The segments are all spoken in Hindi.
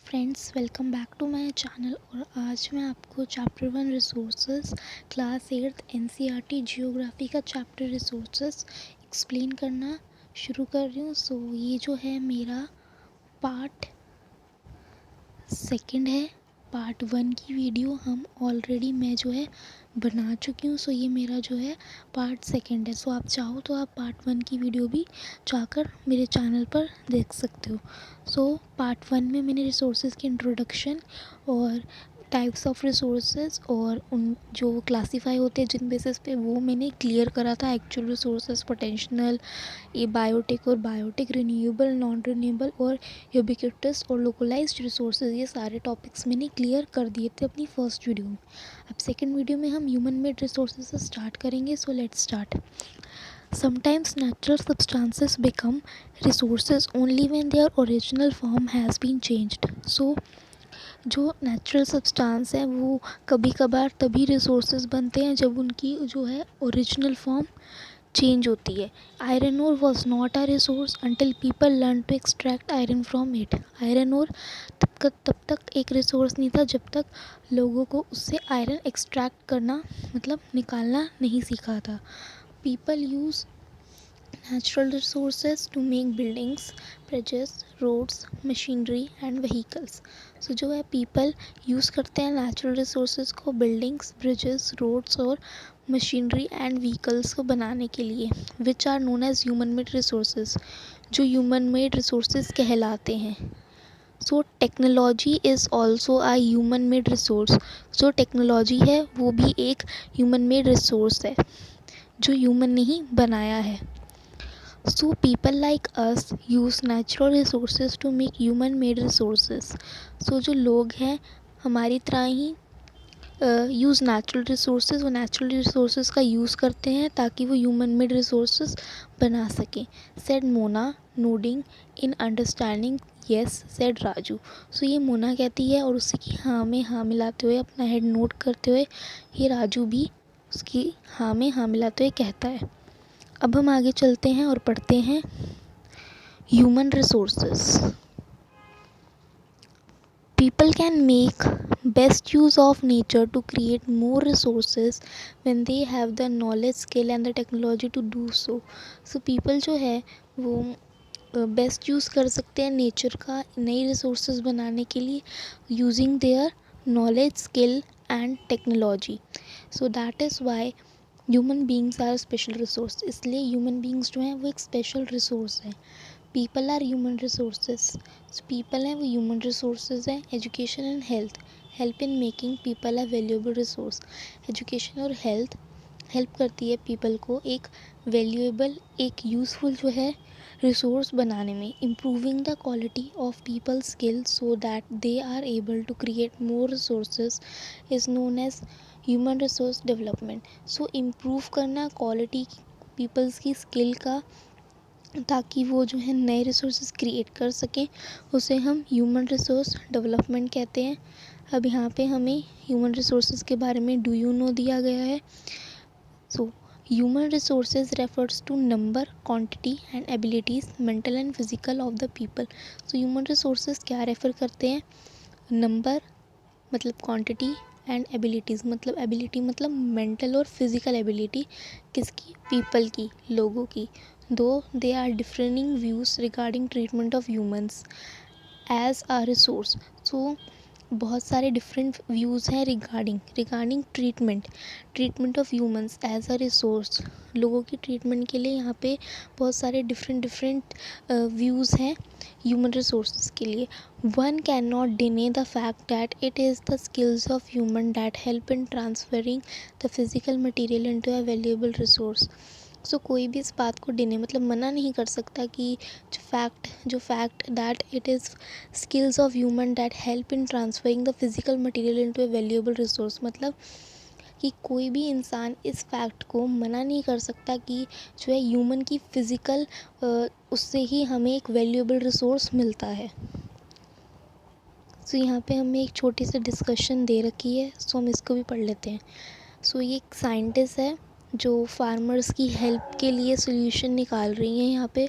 Friends, welcome back to my channel. और आज मैं आपको chapter 1 resources class 8 NCERT geography का चैप्टर रिसोर्सेज एक्सप्लेन करना शुरू कर रही हूँ। ये जो है मेरा पार्ट सेकंड है। पार्ट 1 की वीडियो हम ऑलरेडी मैं जो है बना चुकी हूँ। ये मेरा जो है पार्ट सेकंड है। आप चाहो तो आप पार्ट 1 की वीडियो भी जाकर मेरे चैनल पर देख सकते हो। पार्ट 1 में मैंने रिसोर्सेज की इंट्रोडक्शन और टाइप्स ऑफ रिसोर्सेज और उन जो क्लासीफाई होते हैं जिन बेसिस पे वो मैंने क्लियर करा था। एक्चुअल रिसोर्सेज, पोटेंशियल, ये बायोटिक और बायोटिक, रिन्यूएबल, नॉन रिन्यूएबल और यूबिक्विटस और लोकलाइज्ड रिसोर्सेज, ये सारे टॉपिक्स मैंने क्लियर कर दिए थे अपनी फर्स्ट वीडियो में। अब सेकंड वीडियो में हम ह्यूमन मेड रिसोर्सेज से स्टार्ट करेंगे। Let's start. Sometimes natural substances become resources only when their original form has been changed. जो नेचुरल सब्सटेंस है वो कभी कभार तभी रिसोर्सेज बनते हैं जब उनकी जो है ओरिजिनल फॉर्म चेंज होती है। Iron ore was not a resource until people learn to extract iron from it. Iron ore तब तक एक रिसोर्स नहीं था जब तक लोगों को उससे आयरन एक्सट्रैक्ट करना मतलब निकालना नहीं सीखा था। People use natural resources to make buildings, bridges, roads, machinery and vehicles. जो है people यूज़ करते हैं natural resources को buildings, bridges, roads और machinery and vehicles को बनाने के लिए, which are known as human made resources, जो human made resources कहलाते हैं। Technology is also a human made resource. जो टेक्नोलॉजी है वो भी एक ह्यूमन मेड रिसोर्स है जो ह्यूमन ने ही बनाया है। People like us use natural resources to make human made resources. जो लोग हैं हमारी तरह ही यूज़ नेचुरल रिसोर्सेज, वो नेचुरल रिसोर्सेज का यूज़ करते हैं ताकि वो ह्यूमन मेड रिसोर्सेज बना सकें। Said Mona nodding in understanding yes said Raju. ये मोना कहती है और उसी की हाँ में हाँ मिलाते हुए अपना हेड नोट करते हुए ये राजू भी उसकी हाँ में हाँ मिलाते हुए कहता है। अब हम आगे चलते हैं और पढ़ते हैं human resources. People can make best use of nature to create more resources when they have the knowledge, skill and the technology to do so. People जो है वो बेस्ट यूज़ कर सकते हैं नेचर का नई रिसोर्सेज बनाने के लिए using their knowledge, skill and technology. That is why human beings are special resource. इसलिए ह्यूमन बींग्स जो हैं वो एक स्पेशल रिसोर्स हैं। People are human resources. People हैं वो ह्यूमन रिसोर्सेज हैं। Education and help in making people a valuable resource. Education और हेल्प करती है पीपल को एक वैल्यूएबल, एक यूज़फुल जो है रिसोर्स बनाने में। Improving the quality of people skill so that they are able to create more resources is known as human resource development. Improve करना क्वालिटी पीपल्स की स्किल का ताकि वो जो है नए रिसोर्सेज क्रिएट कर सकें, उसे हम ह्यूमन रिसोर्स डेवलपमेंट कहते हैं। अब यहाँ पे हमें ह्यूमन रिसोर्सेज के बारे में डू यू नो दिया गया है। Human resources refers to number, quantity and abilities mental and physical of the people. Human resources क्या रेफ़र करते हैं? नंबर मतलब क्वांटिटी एंड एबिलिटीज़ मतलब एबिलिटी मतलब मेंटल और फिज़िकल एबिलिटी किसकी? पीपल की, लोगों की। दो they are differenting views regarding treatment of humans as a resource. बहुत सारे डिफरेंट व्यूज़ हैं regarding treatment of humans as a resource. लोगों की ट्रीटमेंट के लिए यहाँ पे बहुत सारे डिफरेंट व्यूज़ हैं ह्यूमन रिसोर्सेज के लिए। One can not deny the fact that it is the skills of human that help in transferring the physical material into a valuable resource. कोई भी इस बात को डिने मतलब मना नहीं कर सकता कि जो fact that it is skills of human that help in transferring the physical material into a valuable resource, मतलब कि कोई भी इंसान इस फैक्ट को मना नहीं कर सकता कि जो है ह्यूमन की फ़िज़िकल उससे ही हमें एक वैल्यूएबल रिसोर्स मिलता है। यहाँ पे हमें एक छोटी सी डिस्कशन दे रखी है, हम इसको भी पढ़ लेते हैं। ये एक साइंटिस्ट है जो फार्मर्स की हेल्प के लिए सोल्यूशन निकाल रही हैं यहाँ पे,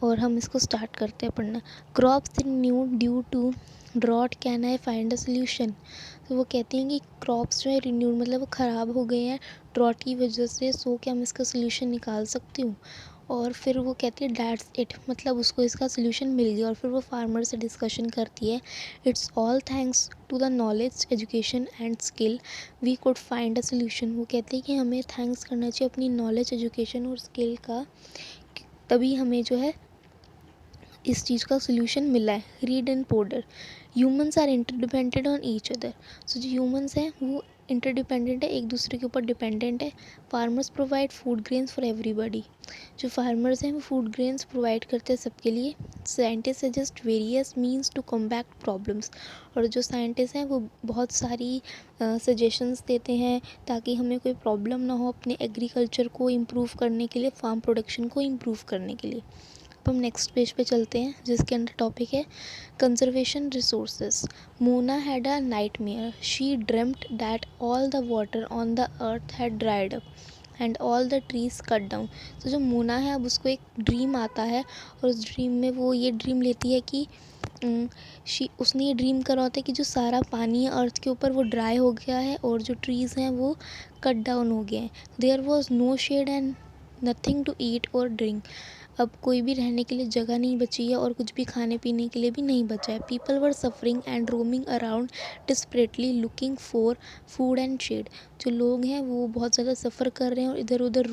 और हम इसको स्टार्ट करते हैं पढ़ना। Crops renew due to drought can I find a solution. तो वो कहती हैं कि क्रॉप्स जो है रिन्यूड मतलब वो ख़राब हो गए हैं ड्रॉट की वजह से, सो क्या मैं इसका सोल्यूशन निकाल सकती हूँ। और फिर वो कहती है दैट्स इट, मतलब उसको इसका सोल्यूशन मिल गया। और फिर वो फार्मर से डिस्कशन करती है, it's all thanks to the knowledge education and skill we could find a solution. वो कहते हैं कि हमें थैंक्स करना चाहिए अपनी नॉलेज एजुकेशन और स्किल का, तभी हमें जो है इस चीज़ का सोल्यूशन मिला है। Read and ponder, humans are interdependent on each other. So जो ह्यूमंस हैं वो इंटरडिपेंडेंट है, एक दूसरे के ऊपर डिपेंडेंट है। Farmers provide food grains for everybody, जो फार्मर्स हैं वो फूड ग्रेन्स प्रोवाइड करते हैं सबके लिए। Scientist suggest various means to combat problems, और जो साइंटिस्ट हैं वो बहुत सारी सजेशंस देते हैं ताकि हमें कोई प्रॉब्लम ना हो अपने एग्रीकल्चर को इम्प्रूव करने के लिए, फार्म प्रोडक्शन को इम्प्रूव करने के लिए। अब हम नेक्स्ट पेज पे चलते हैं जिसके अंदर टॉपिक है conservation resources. Mona had a nightmare, she dreamed that all the water on the earth had dried up and all the trees cut down. तो जो मोना है अब उसको एक ड्रीम आता है, और उस ड्रीम में वो ये ड्रीम लेती है कि उसने ये ड्रीम करा होता है कि जो सारा पानी है अर्थ के ऊपर वो ड्राई हो गया है और जो ट्रीज़ हैं वो कट डाउन हो गए हैं। There was no shade and nothing to eat और ड्रिंक। अब कोई भी रहने के लिए जगह नहीं बची है और कुछ भी खाने पीने के लिए भी नहीं बचा है। People were suffering and roaming around desperately looking for food and shade. जो लोग हैं वो बहुत ज़्यादा सफ़र कर रहे हैं और इधर उधर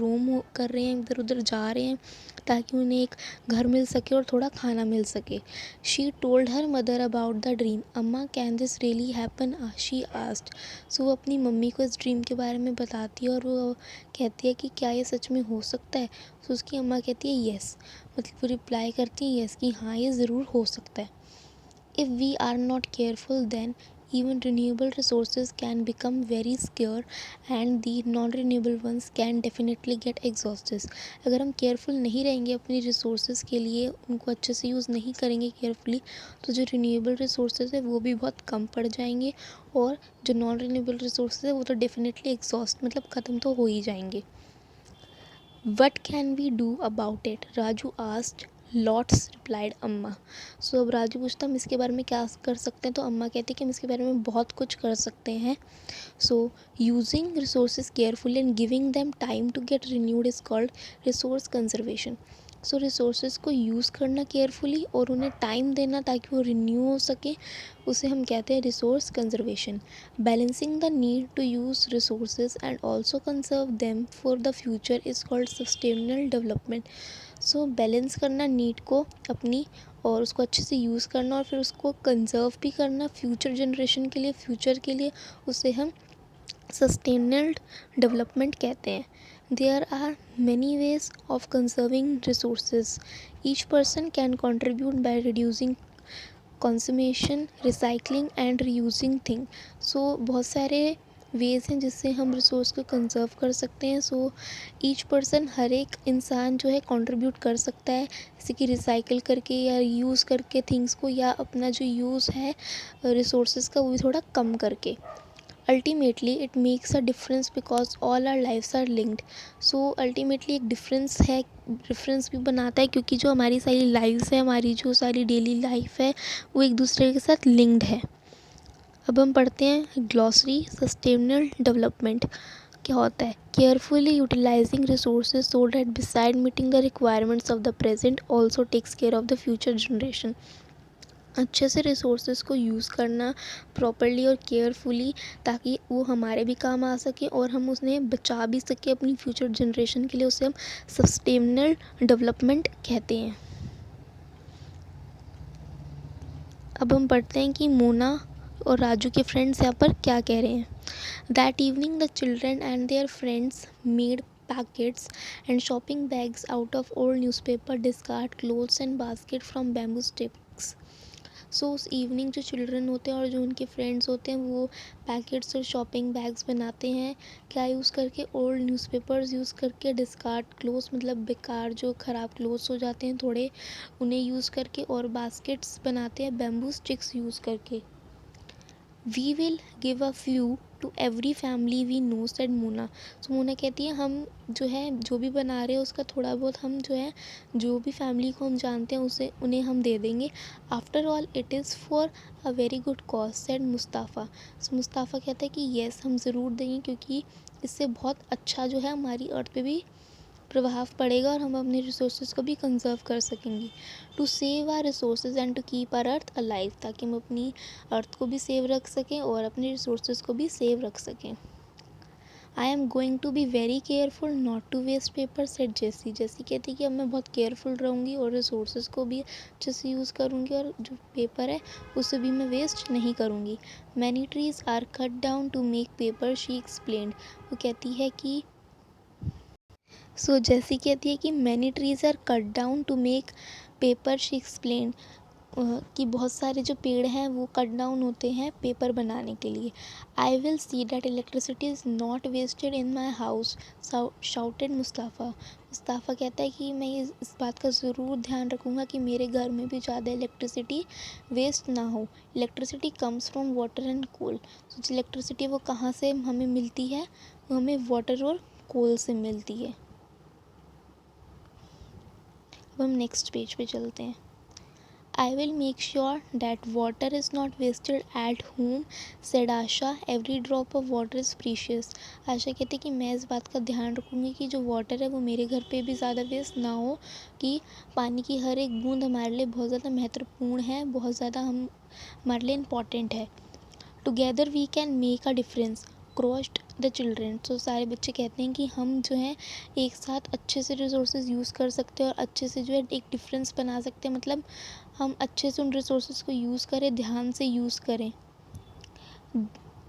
कर रहे हैं, इधर उधर जा रहे हैं ताकि उन्हें एक घर मिल सके और थोड़ा खाना मिल सके। She told her mother about the dream. अम्मा can this really happen, she asked. So वो अपनी मम्मी को इस ड्रीम के बारे में बताती है और वो कहती है कि क्या ये सच में हो सकता है। तो उसकी अम्मा कहती है येस, मतलब वो रिप्लाई करती है येस कि हाँ ये ज़रूर हो सकता है। If we are not careful then even renewable resources can become very scarce and the non-renewable ones can definitely get exhausted। अगर हम केयरफुल नहीं रहेंगे अपनी रिसोर्सेज के लिए, उनको अच्छे से यूज़ नहीं करेंगे केयरफुली, तो जो रिन्यूएबल रिसोर्सेज है वो भी बहुत कम पड़ जाएंगे और जो नॉन रिन्यूएबल रिसोर्सेज है वो तो डेफिनेटली एग्जॉस्ट मतलब ख़त्म तो हो ही जाएंगे। What can we do about it, Raju asked. Lots replied Amma. So अब राजू पूछता हम इसके बारे में क्या कर सकते हैं, तो अम्मा कहती है कि हम इसके बारे में बहुत कुछ कर सकते हैं। So using resources carefully and giving them time to get renewed is called resource conservation. So resources को यूज़ करना केयरफुली और उन्हें टाइम देना ताकि वो रिन्यू हो सके, उसे हम कहते हैं resource conservation. Balancing the need to use resources and also conserve them for the future is called sustainable development. So balance करना नीड को अपनी और उसको अच्छे से यूज़ करना और फिर उसको कंजर्व भी करना फ्यूचर जनरेशन के लिए, फ्यूचर के लिए, उसे हम सस्टेनेबल डेवलपमेंट कहते हैं। There are many ways of conserving resources. Each person can contribute by reducing consumption, recycling and reusing thing. So बहुत सारे वेज़ हैं जिससे हम रिसोर्स को कंजर्व कर सकते हैं। सो ईच पर्सन, हर एक इंसान जो है कंट्रीब्यूट कर सकता है, जैसे कि रिसाइकिल करके या यूज़ करके थिंग्स को, या अपना जो यूज़ है रिसोर्सेज का वो भी थोड़ा कम करके। Ultimately it makes a difference because all our lives are linked. So ultimately एक डिफरेंस भी बनाता है क्योंकि जो हमारी सारी लाइफ्स है, हमारी जो सारी डेली लाइफ है वो एक दूसरे के साथ लिंक्ड है। अब हम पढ़ते हैं ग्लॉसरी। सस्टेनेबल डेवलपमेंट क्या होता है? Carefully utilising resources so that beside meeting the requirements of the present also takes care of the future generation. अच्छे से रिसोर्सेज को यूज़ करना प्रॉपरली और केयरफुली ताकि वो हमारे भी काम आ सके और हम उन्हें बचा भी सके अपनी फ्यूचर जनरेशन के लिए, उसे हम सस्टेनेबल डेवलपमेंट कहते हैं। अब हम पढ़ते हैं कि मोना और राजू के फ्रेंड्स यहाँ पर क्या कह रहे हैं। That evening the children and their friends made packets and shopping bags out of old newspaper, discard clothes and basket from bamboo sticks. So उस इवनिंग जो चिल्ड्रन होते हैं और जो उनके फ्रेंड्स होते हैं वो पैकेट्स और शॉपिंग बैग्स बनाते हैं, क्या यूज़ करके? ओल्ड न्यूज़पेपर्स यूज़ करके, डिस्कार्ड क्लोथ्स मतलब बेकार जो ख़राब क्लोथ्स हो जाते हैं थोड़े, उन्हें यूज़ करके, और बास्केट्स बनाते हैं बैम्बू स्टिक्स यूज़ करके। We will give a few to every family we know, said Mona. So Mona कहती है हम जो है जो भी बना रहे हैं उसका थोड़ा बहुत हम जो है जो भी फैमिली को हम जानते हैं उसे उन्हें हम दे देंगे। After all it is for a very good cause, said Mustafa. So Mustafa कहता है कि येस हम ज़रूर देंगे, क्योंकि इससे बहुत अच्छा जो है हमारी अर्थ पे भी प्रभाव पड़ेगा और हम अपने रिसोर्सेज को भी कंजर्व कर सकेंगे। To save our resources and to keep our earth alive, ताकि हम अपनी अर्थ को भी सेव रख सकें और अपने रिसोर्सेज को भी सेव रख सकें। I am going to be very careful not to waste paper, said Jessie. Jessie कहती है कि अब मैं बहुत केयरफुल रहूँगी और रिसोर्सेज को भी अच्छे से यूज़ करूँगी और जो पेपर है उसे भी मैं वेस्ट नहीं करूँगी। Many trees are cut down to make paper, she explained. वो कहती है कि जैसी कहती है कि many trees are cut down to make paper, she explain. कि बहुत सारे जो पेड़ हैं वो कट डाउन होते हैं पेपर बनाने के लिए। I will see that electricity is not wasted in my house, shouted Mustafa. Mustafa कहता है कि मैं इस बात का ज़रूर ध्यान रखूँगा कि मेरे घर में भी ज़्यादा इलेक्ट्रिसिटी वेस्ट ना हो। Electricity comes from water and coal. जो इलेक्ट्रिसिटी वो कहाँ से हमें मिलती है, वो हमें वाटर और कोल से मिलती है। अब हम नेक्स्ट पेज पे चलते हैं। I will make sure that water is not wasted at home, said Asha. Every drop of water is precious. Asha कहती है कि मैं इस बात का ध्यान रखूँगी कि जो वाटर है वो मेरे घर पे भी ज़्यादा वेस्ट ना हो, कि पानी की हर एक बूंद हमारे लिए बहुत ज़्यादा महत्वपूर्ण है, बहुत ज़्यादा हमारे लिए इम्पॉर्टेंट है। Together we can make a difference, crossed the children. तो सारे बच्चे कहते हैं कि हम जो है एक साथ अच्छे से रिसोर्सेज यूज़ कर सकते हैं और अच्छे से जो है एक डिफरेंस बना सकते हैं, मतलब हम अच्छे से उन रिसोर्सेज को यूज़ करें, ध्यान से यूज़ करें।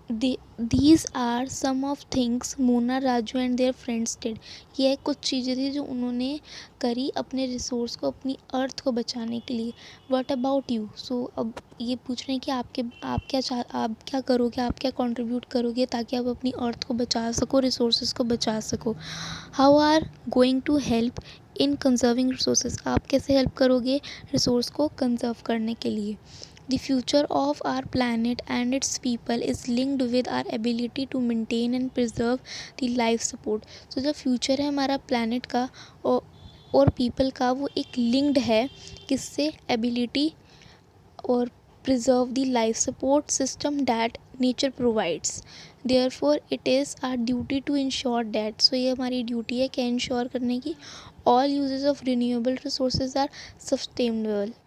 These are some of things Mona, Raju and their friends did. ये कुछ चीज़ें थी जो उन्होंने करी अपने रिसोर्स को, अपनी अर्थ को बचाने के लिए। What about you? सो अब ये पूछ रहे हैं कि आप क्या करोगे, आप क्या कंट्रीब्यूट करोगे ताकि आप अपनी अर्थ को बचा सको, रिसोर्सेज को बचा सको। How are going to help in conserving resources? आप कैसे हेल्प करोगे रिसोर्स को कंजर्व करने के लिए। The future of our planet and its people is linked with our ability to maintain and preserve the life support. So जो फ्यूचर है हमारा प्लानट का और पीपल का, वो एक लिंक्ड है किससे, एबिलिटी और preserve the life support system that nature provides. Therefore it is our duty to ensure that, so ये हमारी ड्यूटी है कि इंश्योर करने की all uses of renewable resources are sustainable।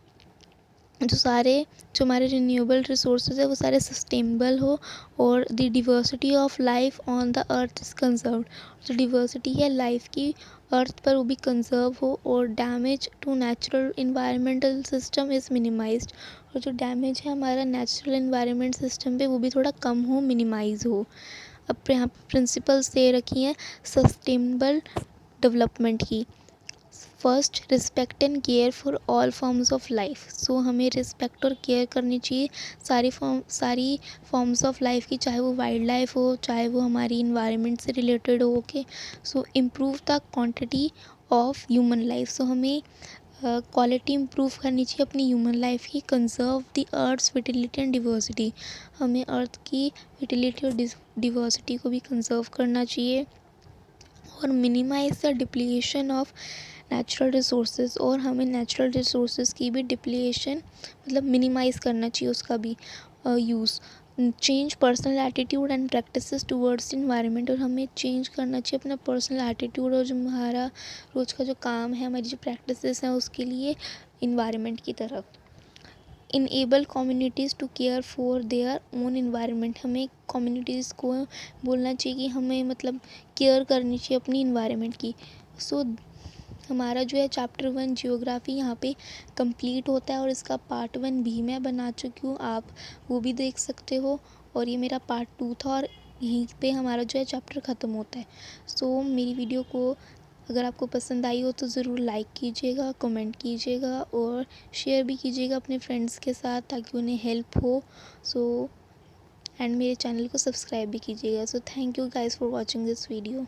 जो हमारे रिन्यूएबल रिसोर्सेज है वो सारे सस्टेनेबल हो और the diversity of life on the earth is conserved. जो डिवर्सिटी है लाइफ की अर्थ पर वो भी कंजर्व हो और damage to natural environmental system is minimised. और जो डैमेज है हमारा नेचुरल इन्वायरमेंट सिस्टम पे वो भी थोड़ा कम हो, मिनिमाइज हो। अब यहाँ पर प्रिंसिपल्स दे रखी हैं सस्टेनेबल डेवलपमेंट की। First, respect and care for all forms of life. So हमें रिस्पेक्ट और केयर करनी चाहिए सारी फॉर्म्स ऑफ लाइफ की, चाहे वो वाइल्ड लाइफ हो, चाहे वो हमारी इन्वायरमेंट से रिलेटेड हो। Okay, so improve the quantity of human life. So हमें क्वालिटी इम्प्रूव करनी चाहिए अपनी ह्यूमन लाइफ की। Conserve the earth's vitality and diversity. हमें अर्थ की विटिलिटी और डिवर्सिटी को भी कंजर्व करना चाहिए। और minimise the depletion of natural resources. और हमें नेचुरल रिसोर्सेज की भी डिप्लीशन मतलब मिनिमाइज़ करना चाहिए, उसका भी use. Change personal attitude and practices towards environment. और हमें चेंज करना चाहिए अपना पर्सनल एटीट्यूड और जो हमारा रोज़ का जो काम है, हमारी जो प्रैक्टिसेस हैं उसके लिए इन्वायरमेंट की तरफ। Enable communities to care for their own environment. हमें कम्युनिटीज़ को बोलना चाहिए कि हमें मतलब केयर करनी चाहिए अपनी इन्वायरमेंट की। सो हमारा जो है चैप्टर 1 जियोग्राफी यहाँ पे कंप्लीट होता है और इसका पार्ट 1 भी मैं बना चुकी हूँ, आप वो भी देख सकते हो। और ये मेरा पार्ट 2 था और यहीं पे हमारा जो है चैप्टर ख़त्म होता है। सो मेरी वीडियो को अगर आपको पसंद आई हो तो ज़रूर लाइक कीजिएगा, कमेंट कीजिएगा और शेयर भी कीजिएगा अपने फ्रेंड्स के साथ ताकि उन्हें हेल्प हो। सो एंड मेरे चैनल को सब्सक्राइब भी कीजिएगा। So thank you guys for watching this video.